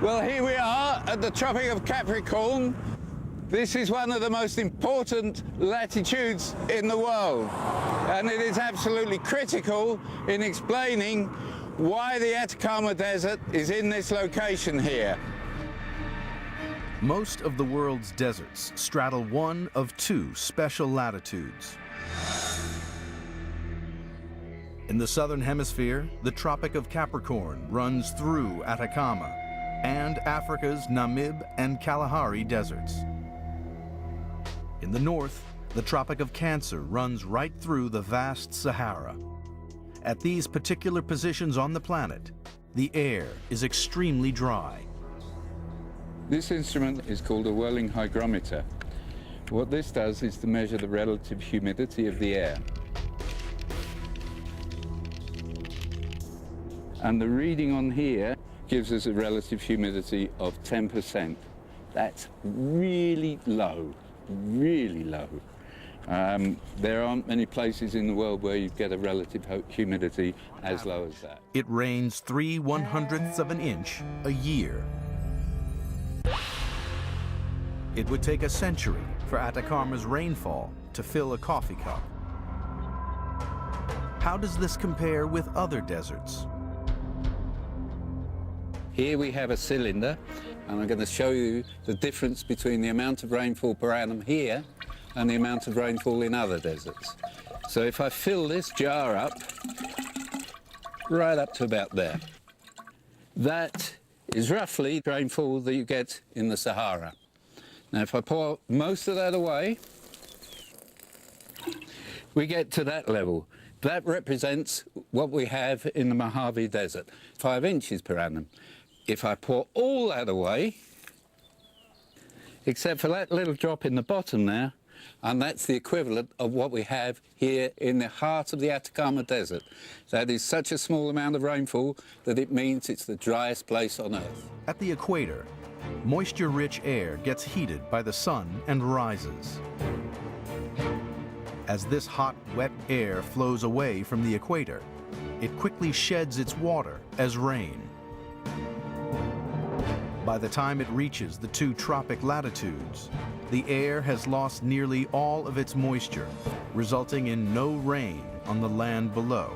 Well, here we are at the Tropic of Capricorn. This is one of the most important latitudes in the world, and it is absolutely critical in explaining why the Atacama Desert is in this location here. Most of the world's deserts straddle one of two special latitudes. In the southern hemisphere, the Tropic of Capricorn runs through Atacama and Africa's Namib and Kalahari deserts. In the north, the Tropic of Cancer runs right through the vast Sahara. At these particular positions on the planet, the air is extremely dry. This instrument is called a whirling hygrometer. What this does is to measure the relative humidity of the air. And the reading on here gives us a relative humidity of 10%. That's really low, really low. There aren't many places in the world where you get a relative humidity as low as that. It rains 3/100ths of an inch a year. It would take a century for Atacama's rainfall to fill a coffee cup. How does this compare with other deserts? Here we have a cylinder, and I'm going to show you the difference between the amount of rainfall per annum here and the amount of rainfall in other deserts. So if I fill this jar up, right up to about there, that is roughly rainfall that you get in the Sahara. Now if I pour most of that away, we get to that level. That represents what we have in the Mojave Desert, 5 inches per annum. If I pour all that away, except for that little drop in the bottom there, and that's the equivalent of what we have here in the heart of the Atacama Desert. That is such a small amount of rainfall that it means it's the driest place on Earth. At the equator, moisture-rich air gets heated by the sun and rises. As this hot, wet air flows away from the equator, it quickly sheds its water as rain. By the time it reaches the two tropic latitudes, the air has lost nearly all of its moisture, resulting in no rain on the land below.